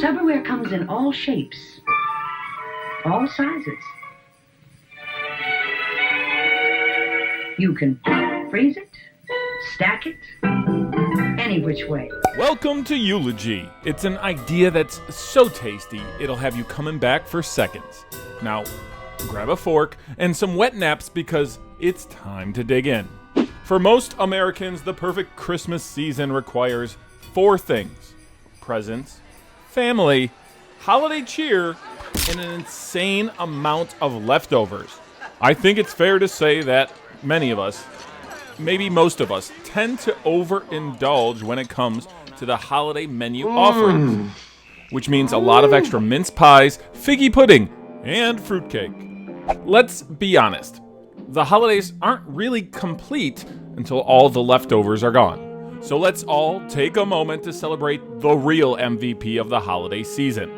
Tupperware comes in all shapes, all sizes. You can freeze it, stack it, any which way. Welcome to YULEOGY. It's an idea that's so tasty, it'll have you coming back for seconds. Now, grab a fork and some wet naps because it's time to dig in. For most Americans, the perfect Christmas season requires 4 things: presents, family, holiday cheer, and an insane amount of leftovers. I think it's fair to say that many of us, maybe most of us, tend to overindulge when it comes to the holiday menu offerings, which means a lot of extra mince pies, figgy pudding, and fruitcake. Let's be honest, the holidays aren't really complete until all the leftovers are gone. So let's all take a moment to celebrate the real MVP of the holiday season: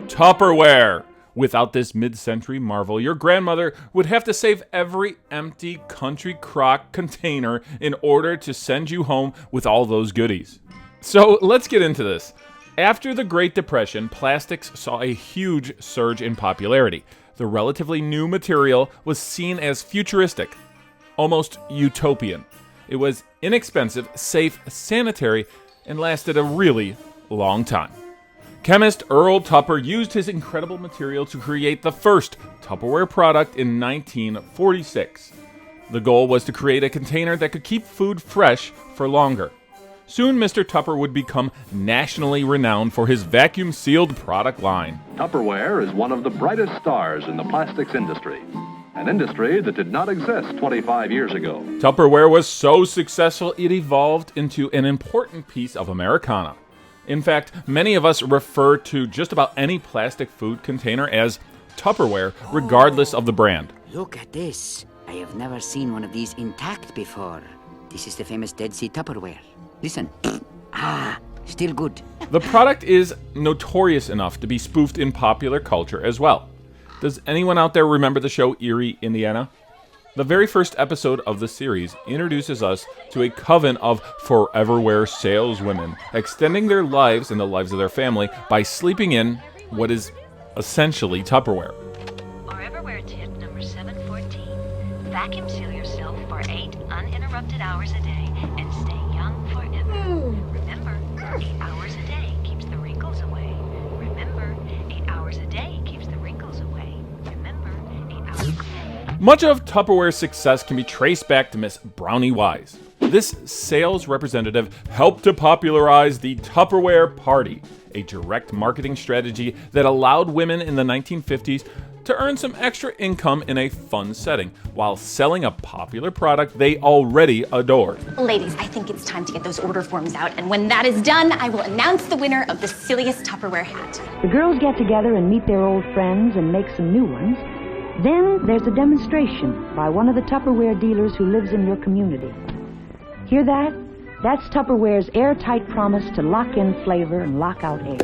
Tupperware. Without this mid-century marvel, your grandmother would have to save every empty country crock container in order to send you home with all those goodies. So let's get into this. After the Great Depression, plastics saw a huge surge in popularity. The relatively new material was seen as futuristic, almost utopian. It was inexpensive, safe, sanitary, and lasted a really long time. Chemist Earl Tupper used his incredible material to create the first Tupperware product in 1946. The goal was to create a container that could keep food fresh for longer. Soon, Mr. Tupper would become nationally renowned for his vacuum-sealed product line. Tupperware is one of the brightest stars in the plastics industry, an industry that did not exist 25 years ago. Tupperware was so successful, it evolved into an important piece of Americana. In fact, many of us refer to just about any plastic food container as Tupperware, regardless of the brand. Look at this. I have never seen one of these intact before. This is the famous Dead Sea Tupperware. Listen. Still good. The product is notorious enough to be spoofed in popular culture as well. Does anyone out there remember the show Erie, Indiana? The very first episode of the series introduces us to a coven of foreverware saleswomen, extending their lives and the lives of their family by sleeping in what is essentially Tupperware. Foreverware tip number 714. Vacuum seal yourself for 8 uninterrupted hours a day and stay young forever. Remember, 8 hours a day keeps the wrinkles away. Remember, 8 hours a day keeps the wrinkles away. Remember, 8 hours a day. Much of Tupperware's success can be traced back to Miss Brownie Wise. This sales representative helped to popularize the Tupperware Party, a direct marketing strategy that allowed women in the 1950s to earn some extra income in a fun setting, while selling a popular product they already adored. Ladies, I think it's time to get those order forms out, and when that is done, I will announce the winner of the silliest Tupperware hat. The girls get together and meet their old friends and make some new ones. Then there's a demonstration by one of the Tupperware dealers who lives in your community. Hear that? That's Tupperware's airtight promise to lock in flavor and lock out air.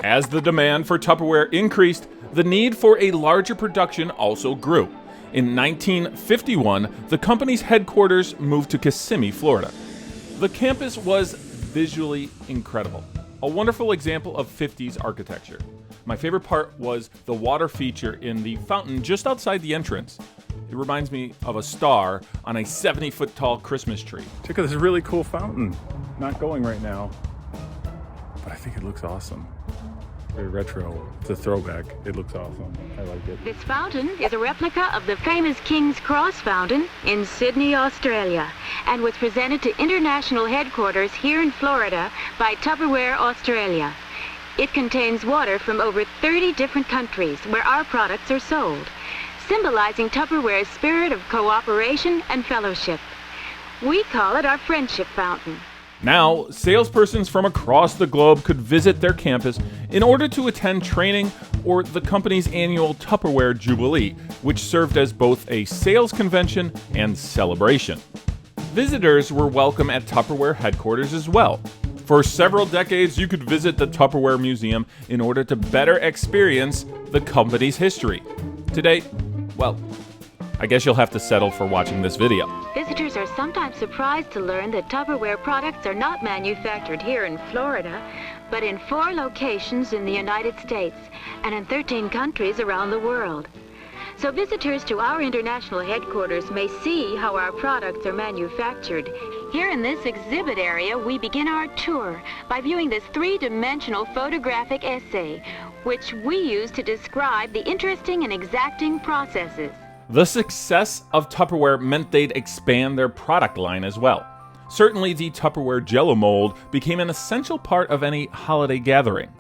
As the demand for Tupperware increased, the need for a larger production also grew. In 1951, the company's headquarters moved to Kissimmee, Florida. The campus was visually incredible, a wonderful example of 50s architecture. My favorite part was the water feature in the fountain just outside the entrance. It reminds me of a star on a 70-foot tall Christmas tree. Check out this really cool fountain. Not going right now, but I think it looks awesome. Very retro. It's a throwback. It looks awesome. I like it. This fountain is a replica of the famous King's Cross Fountain in Sydney, Australia, and was presented to international headquarters here in Florida by Tupperware Australia. It contains water from over 30 different countries where our products are sold, symbolizing Tupperware's spirit of cooperation and fellowship. We call it our Friendship Fountain. Now, salespersons from across the globe could visit their campus in order to attend training or the company's annual Tupperware Jubilee, which served as both a sales convention and celebration. Visitors were welcome at Tupperware headquarters as well. For several decades, you could visit the Tupperware Museum in order to better experience the company's history. Today, well, I guess you'll have to settle for watching this video. Visitors are sometimes surprised to learn that Tupperware products are not manufactured here in Florida, but in 4 locations in the United States and in 13 countries around the world. So visitors to our international headquarters may see how our products are manufactured. Here in this exhibit area, we begin our tour by viewing this 3-dimensional photographic essay, which we use to describe the interesting and exacting processes. The success of Tupperware meant they'd expand their product line as well. Certainly the Tupperware Jell-O mold became an essential part of any holiday gathering.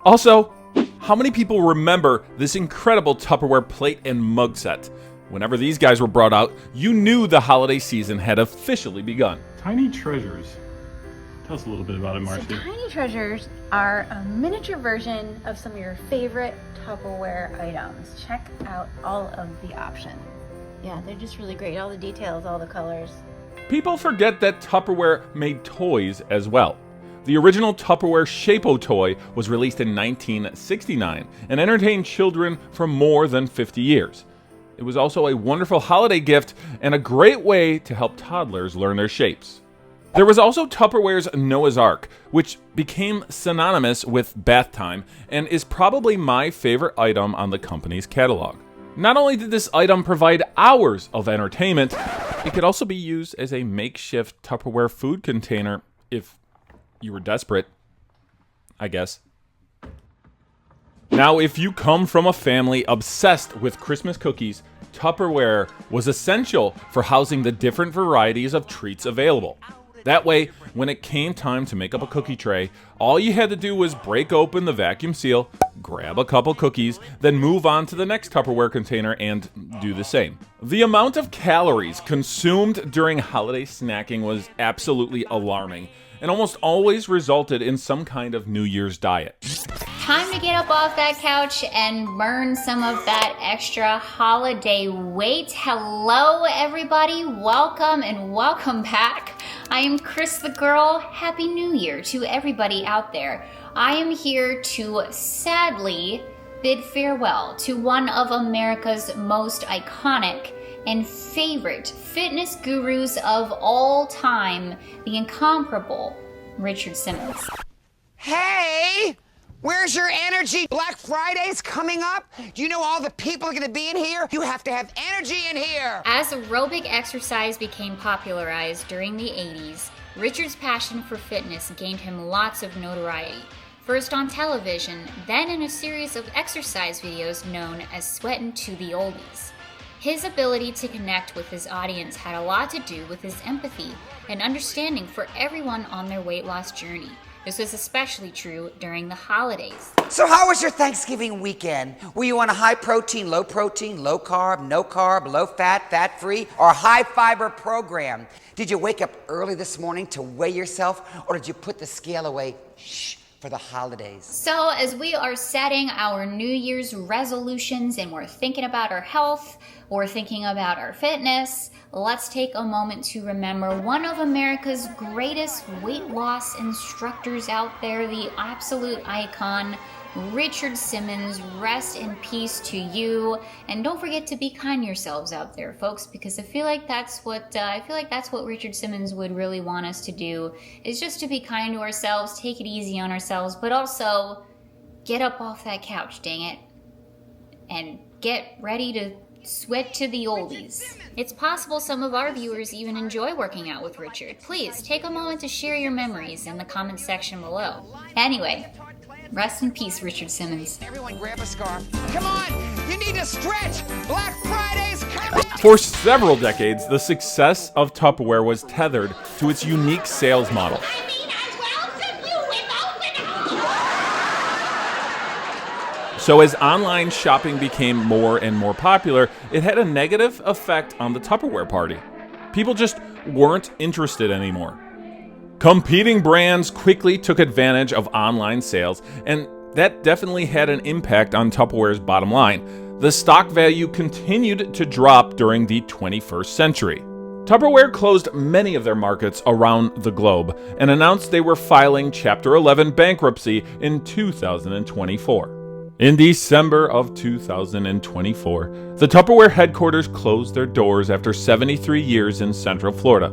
Also, how many people remember this incredible Tupperware plate and mug set? Whenever these guys were brought out, you knew the holiday season had officially begun. Tiny treasures. Tell us a little bit about it, Marcy. So tiny treasures are a miniature version of some of your favorite Tupperware items. Check out all of the options. Yeah, they're just really great. All the details, all the colors. People forget that Tupperware made toys as well. The original Tupperware Shape-O toy was released in 1969 and entertained children for more than 50 years. It was also a wonderful holiday gift and a great way to help toddlers learn their shapes. There was also Tupperware's Noah's Ark, which became synonymous with bath time and is probably my favorite item on the company's catalog. Not only did this item provide hours of entertainment, it could also be used as a makeshift Tupperware food container if you were desperate, I guess. Now, if you come from a family obsessed with Christmas cookies, Tupperware was essential for housing the different varieties of treats available. That way, when it came time to make up a cookie tray, all you had to do was break open the vacuum seal, grab a couple cookies, then move on to the next Tupperware container and do the same. The amount of calories consumed during holiday snacking was absolutely alarming, and almost always resulted in some kind of New Year's diet. Time to get up off that couch and burn some of that extra holiday weight. Hello everybody, welcome and welcome back. I am Cris the Girl. Happy New Year to everybody out there. I am here to sadly bid farewell to one of America's most iconic and favorite fitness gurus of all time, the incomparable Richard Simmons. Hey! Where's your energy? Black Friday's coming up. Do you know all the people are gonna be in here? You have to have energy in here. As aerobic exercise became popularized during the 80s, Richard's passion for fitness gained him lots of notoriety. First on television, then in a series of exercise videos known as Sweatin' to the Oldies. His ability to connect with his audience had a lot to do with his empathy and understanding for everyone on their weight loss journey. This was especially true during the holidays. So how was your Thanksgiving weekend? Were you on a high protein, low carb, no carb, low fat, fat free, or high fiber program? Did you wake up early this morning to weigh yourself, or did you put the scale away for the holidays? So as we are setting our New Year's resolutions and we're thinking about our health, or thinking about our fitness, let's take a moment to remember one of America's greatest weight loss instructors out there, the absolute icon, Richard Simmons. Rest in peace to you, and don't forget to be kind to yourselves out there, folks, because I feel like that's what Richard Simmons would really want us to do, is just to be kind to ourselves, take it easy on ourselves, but also get up off that couch, dang it, and get ready to sweat to the oldies. It's possible some of our viewers even enjoy working out with Richard. Please take a moment to share your memories in the comment section below. Anyway, rest in peace, Richard Simmons. Everyone grab a scarf. Come on, you need to stretch. Black Friday's coming. For several decades, the success of Tupperware was tethered to its unique sales model. So as online shopping became more and more popular, it had a negative effect on the Tupperware party. People just weren't interested anymore. Competing brands quickly took advantage of online sales, and that definitely had an impact on Tupperware's bottom line. The stock value continued to drop during the 21st century. Tupperware closed many of their markets around the globe and announced they were filing Chapter 11 bankruptcy in 2024. In December of 2024, the Tupperware headquarters closed their doors after 73 years in Central Florida.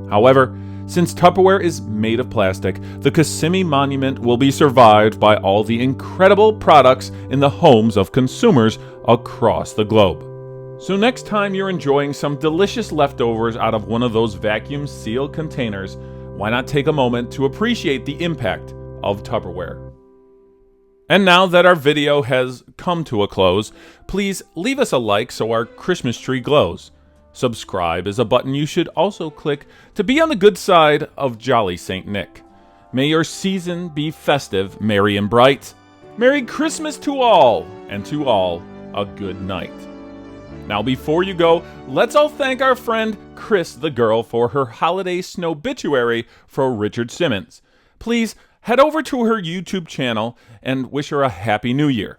However, since Tupperware is made of plastic, the Kissimmee Monument will be survived by all the incredible products in the homes of consumers across the globe. So next time you're enjoying some delicious leftovers out of one of those vacuum-sealed containers, why not take a moment to appreciate the impact of Tupperware? And now that our video has come to a close, please leave us a like so our Christmas tree glows. Subscribe is a button you should also click to be on the good side of Jolly St. Nick. May your season be festive, merry and bright. Merry Christmas to all, and to all, a good night. Now before you go, let's all thank our friend Cris the Girl for her holiday SnowBituary for Richard Simmons. Please head over to her YouTube channel and wish her a Happy New Year.